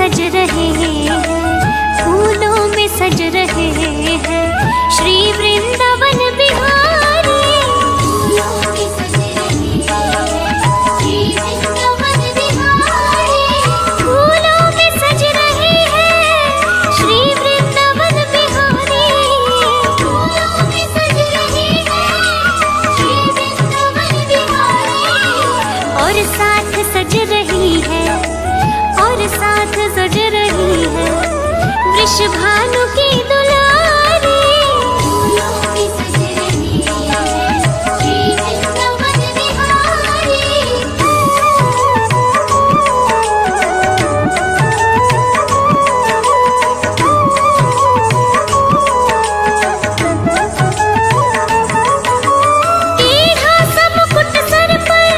सज रहे हैं, फूलों में सज रहे हैं श्री वृंदावन बिहारी। फूलों में सज रहे हैं श्री वृंदावन बिहारी। फूलों में सज रहे हैं श्री वृंदावन बिहारी। फूलों में सज रहे हैं श्री वृंदावन बिहारी। और साथ सज रही है, और साथ सज रही है वृषभानु की दुलारी। फूलों में सज रही है श्री वृंदावन बिहारी। टेढ़ा सा मुकुट सर पर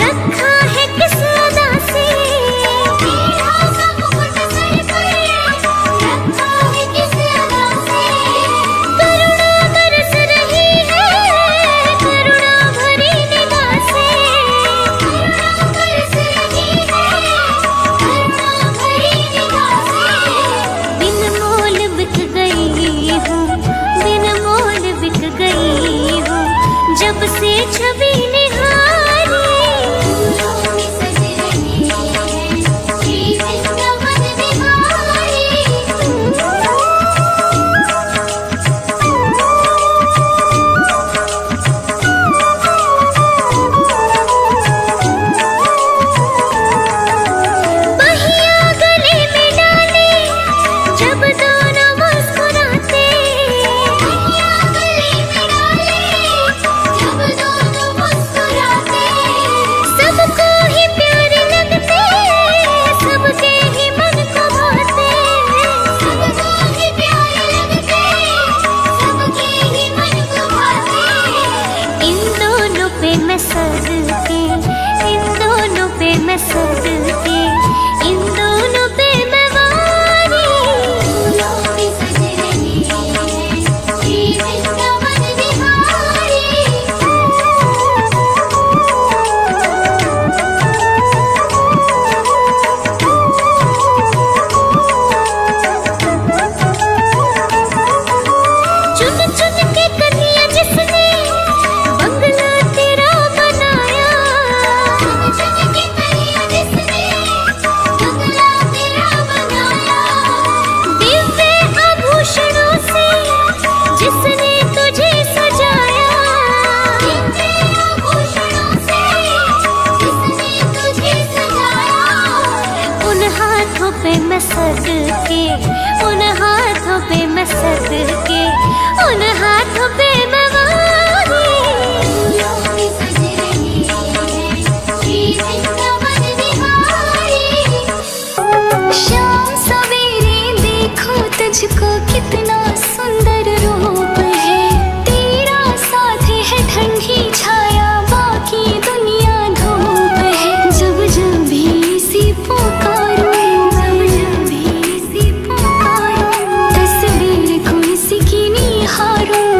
रखा है किस अदा से। टेढ़ा सा मुकुट सर पर रखा है किस अदा से। करुणा बरस रही है, करुणा भरी निगाह से। करुणा बरस रही है, करुणा भरी निगाह से। बिन मोल बिक गई हूँ, बिन मोल बिक गई हूँ जब से छवि निहारी। फूलों में सज रही है श्री वृंदावन बिहारी। बहिया गले में डाले जब दोनों मुस्कुराते। बहिया गले में डाले जब दोनों मुस्कुराते। सबको ही प्यारे लगते, सबके ही मन को भाते। सबको ही प्यारे लगते, सबके ही मन को भाते। इन दोनों पे मैं सदके, इन दोनों पे मैं सदके, इन दोनों पे मैं वारी। फूलों में सज रही है श्री वृंदावन बिहारी। चुन चुन के कन्या जिसने बंगला तेरा बनाया। चुन चुन के कन्या जिसने बंगला तेरा बनाया। दिव्य आभूषणों से जिसने तुझे सजाया। दिव्य आभूषणों से जिसने तुझे सजाया। उन हाथों पे मैं सदके, उन हाथों पे मैं सदके, उन हाथों पे मैं वारी। फूलों में सज रही है श्री वृंदावन बिहारी। शाम सवेरे देखो तुझको कितना सुंदर रूप है। तेरा साथ है ठंडी छाया, बाकी दुनिया धूप है। जब जब भी इसी पुकारूं, जब जब भी इसी पुकारूं, तस्वीर को इसकी निहारूं।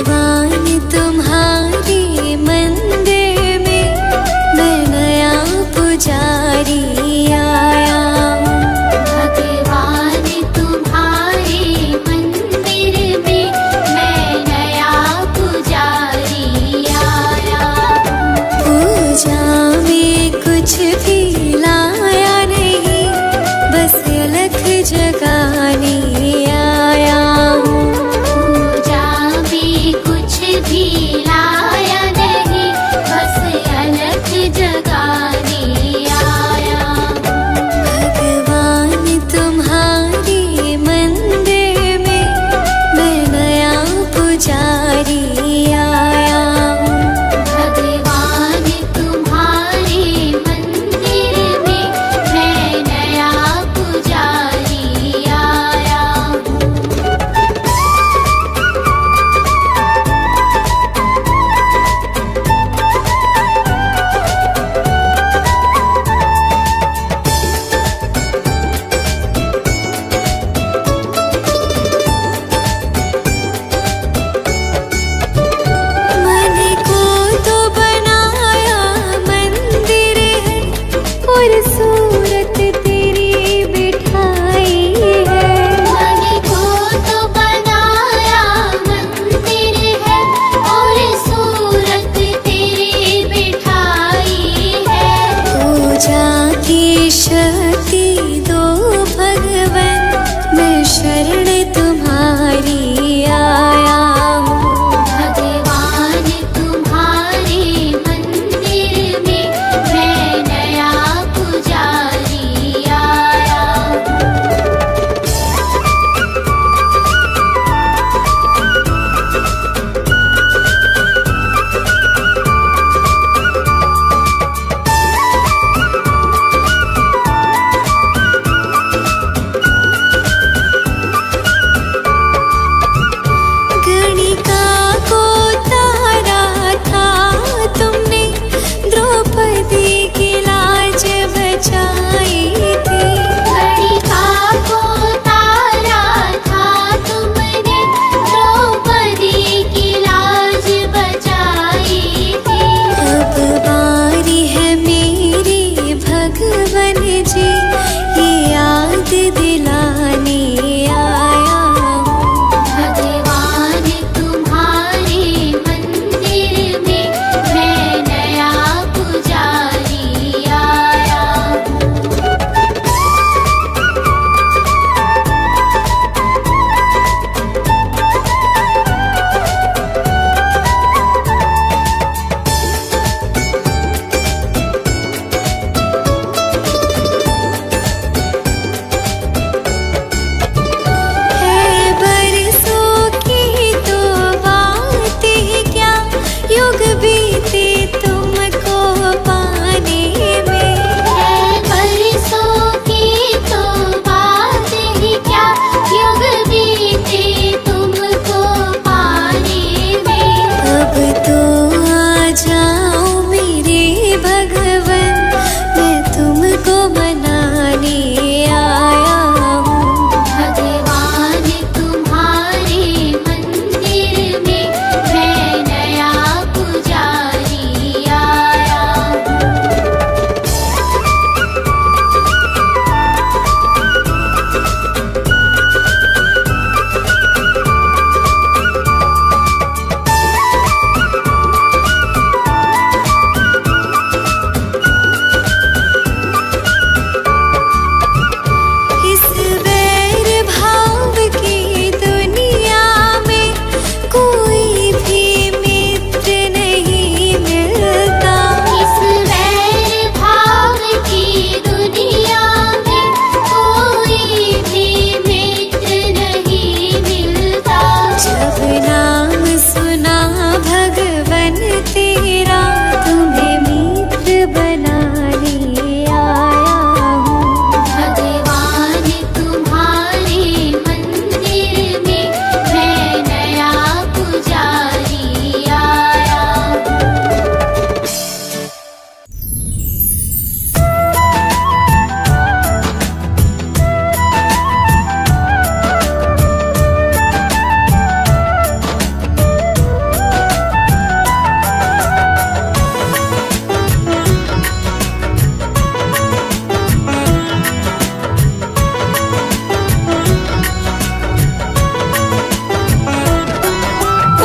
भगवान तुम्हारे मंदिर में मैं नया पुजारी आया हूँ। भगवान तुम्हारे मंदिर में मैं नया पुजारी आया हूँ। पूजा में कुछ भी लाया नहीं, बस अलख जगाने आया हूँ। पूजा में कुछ भी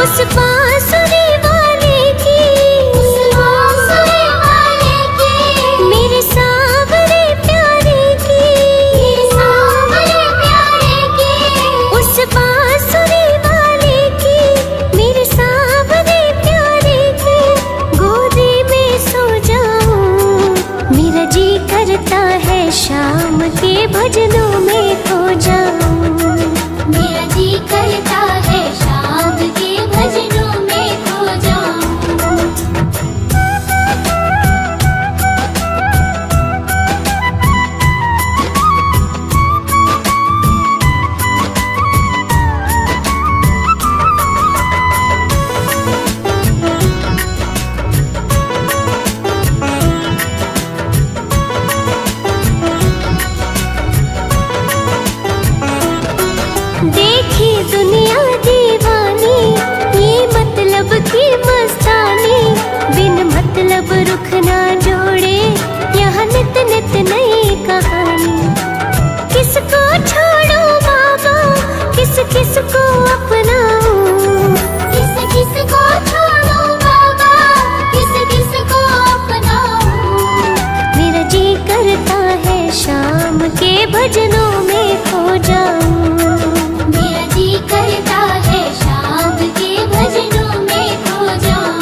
उस बांसुरी वाले की, उस बांसुरी वाले की, मेरे सांवरे प्यारे की, मेरे सांवरे प्यारे की, उस बांसुरी वाले की, मेरे सांवरे प्यारे की, गोदी में सो जाऊं। मेरा जी करता है शाम के भजनों में खो जाऊं। मेरा जी करता है शाम के भजनों में खो जाऊं। देखी दुनिया दीवानी, ये मतलब की मस्तानी, बिन मतलब रुख ना जोड़े, यहाँ नित नित नई कहानी। किसको छोड़ो बाबा, किस किस को अपनाऊं, किस किस को छोड़ो बाबा, किस किस को अपनाऊं। मेरा जी करता है शाम के भजनों में खो जाऊं। मेरा जी करता है शाम के भजनों में खो जाऊं।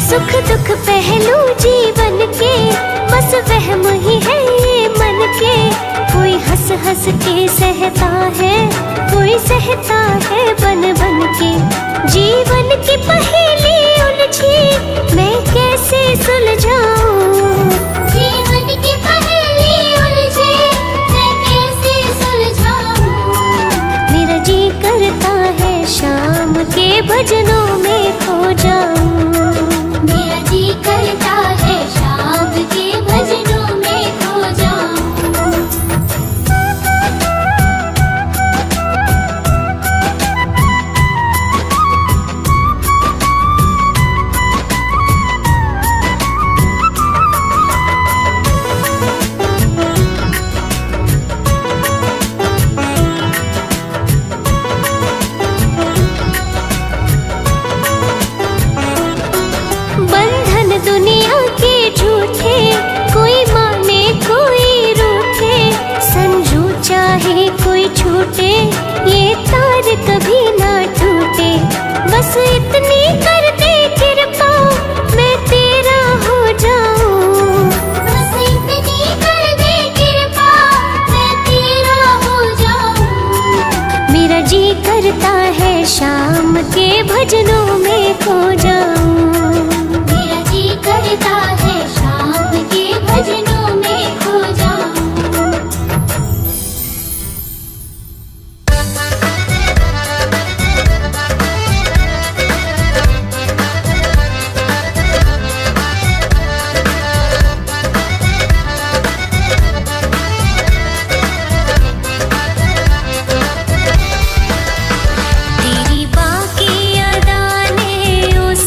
सुख दुख पहलू जीवन के, बस वहम ही है ये मन के। कोई हंस हंस के सहता है, कोई सहता है बन बन के। जीवन की पहेली उलझी, मैं कैसे सुलझाऊं। जीवन की पहेली उलझी, मैं कैसे सुलझाऊं। मेरा जी करता है शाम के भजनों में खो जाऊं। मेरा जी करता है शाम के भजनों में खो जाऊं। बंधन दुनिया के झूठे, कोई माने कोई रूठे। संजू चाहे कोई छूटे, ये तार कभी ना टूटे। बस इतनी कर दे कृपा, मैं तेरा हो जाऊं। बस इतनी कर दे कृपा, मैं तेरा हो जाऊं। मेरा जी करता है शाम के भजनों में खो जाऊं। मेरा जी करता है शाम के भजनों में खो जाऊं। तेरी बाकी अदा ने उस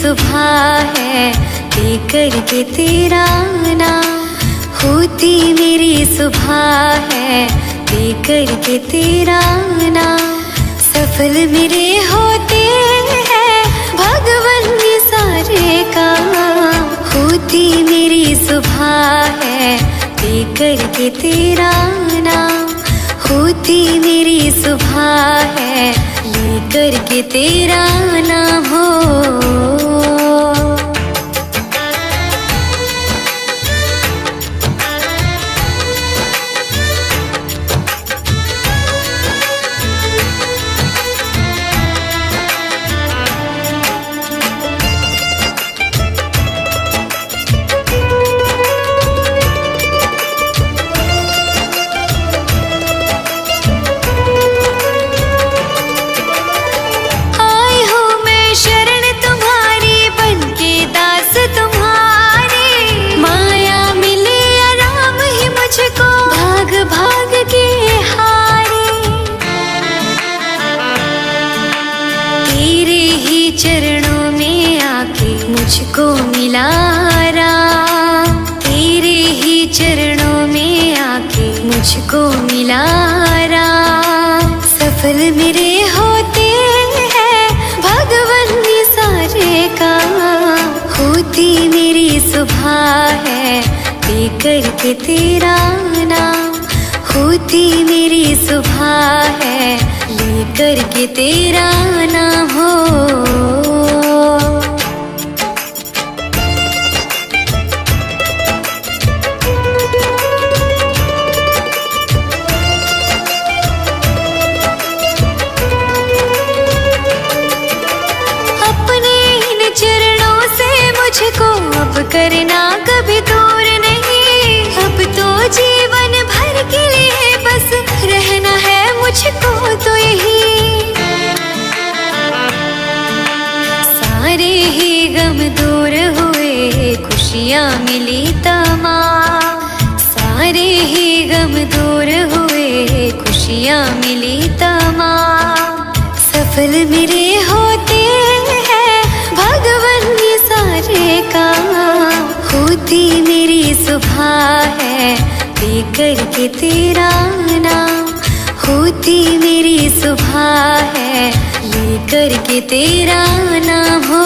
सुबह है लेकर के तेरा नाम, होती मेरी सुबह है लेकर के तेरा नाम। सफल मेरे होते हैं भगवन ये सारे काम, होती मेरी सुबह है लेकर के तेरा नाम, होती मेरी सुबह है लेकर के तेरा नाम हो। चरणों में आके मुझको मिला राम, तेरे ही चरणों में आके मुझको मिला राम। सफल मेरे होते हैं भगवन ये सारे काम, होती मेरी सुबह है लेकर के तेरा नाम, होती मेरी सुबह है लेकर के तेरा नाम हो। अपने इन चरणों से मुझको अब करना कभी दूर नहीं, अब तो जीवन भर के लिए बस रहना है मुझको तो यही। सारे ही गम दूर हुए खुशियाँ मिली तमाम, सारे ही गम दूर हुए खुशियाँ मिली तमाम। सफल मेरे होते हैं भगवन ये सारे काम, होती मेरी सुबह है लेकर के तेरा नाम, होती मेरी सुबह है लेकर के तेरा नाम हो।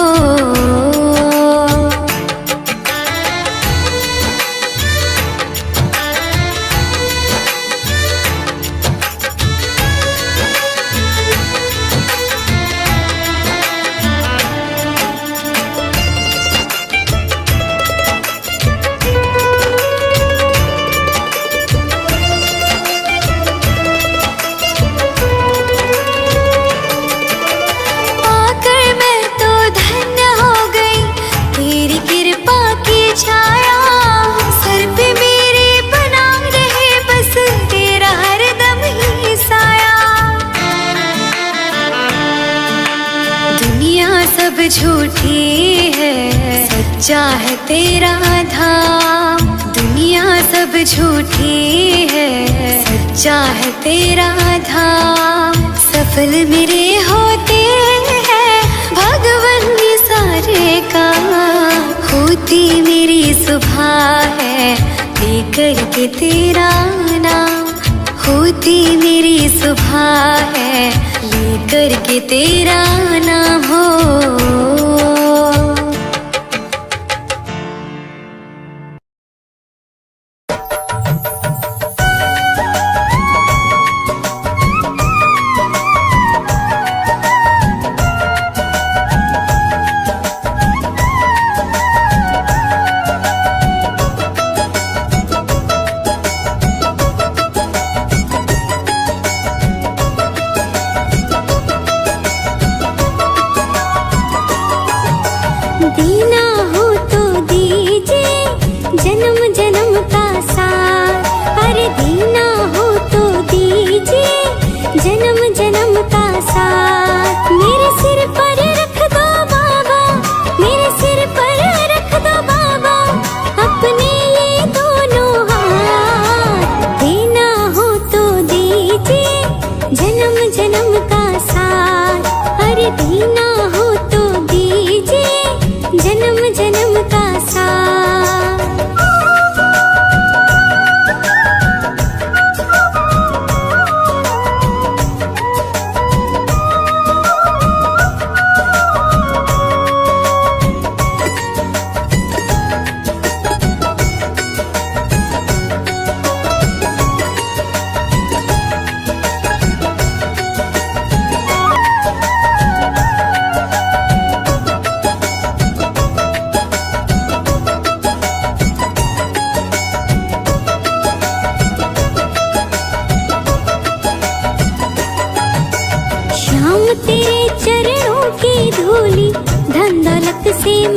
सब झूठी है सच्चा है तेरा धाम, दुनिया सब झूठी है सच्चा है तेरा धाम। सफल मेरे होते हैं भगवन ये सारे काम, होती मेरी सुबह है लेकर के तेरा नाम, होती मेरी सुबह है लेकर के तेरा नाम हो। दीना हो तो दीजिए जन्म जन्म का साथ, अरे दीना हो तो दीजिए जन्म जन्म का साथ। मेरे सिर पर रख दो बाबा, मेरे सिर पर रख दो बाबा अपने ये दोनों हाथ। दीना हो तो दीजिए जन्म जन्म का साथ, अरे दीना हो तो दीजिए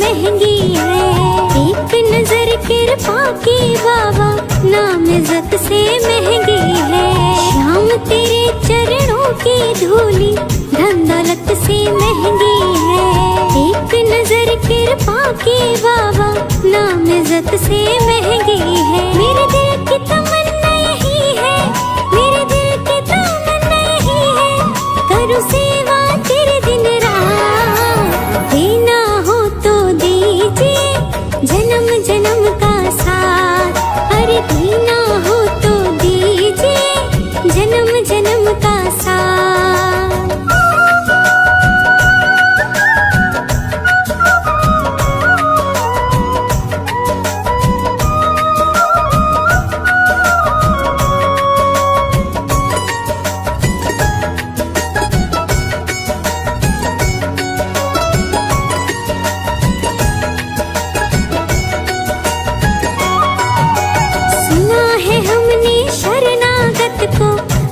महंगी है। एक नजर कृपा की बाबा नाम इज्जत से महंगी है। श्याम तेरे चरणों की धूली धन दौलत से महंगी है। एक नजर कृपा की बाबा नाम इज्जत से महंगी है। मेरे दिल की तमन्ना यही है, मेरे दिल की तमन्ना यही है, करूँ सेवा तेरे दिन रात। देना हो तो दीजिए जन्म जन्म का साथ, अरे देना हो तो दीजिए जन्म जन्म का साथ।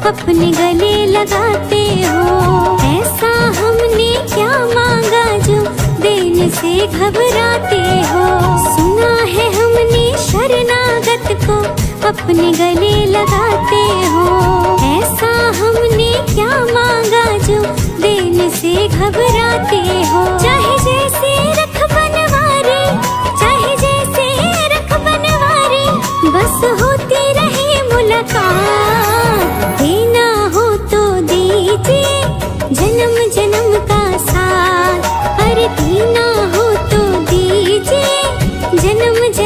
अपने गले लगाते हो, ऐसा हमने क्या मांगा जो देने से घबराते हो। सुना है हमने शरणागत को अपने गले लगाते हो, ऐसा हमने क्या मांगा जो देने से घबराते हो। चाहे जैसे रख बनवारे, चाहे जैसे रख बनवारे, बस होती रहे मुलाकात। देना हो तो दीजिए जन्म जन्म का साथ, अरे देना हो तो दीजिए जन्म जन्म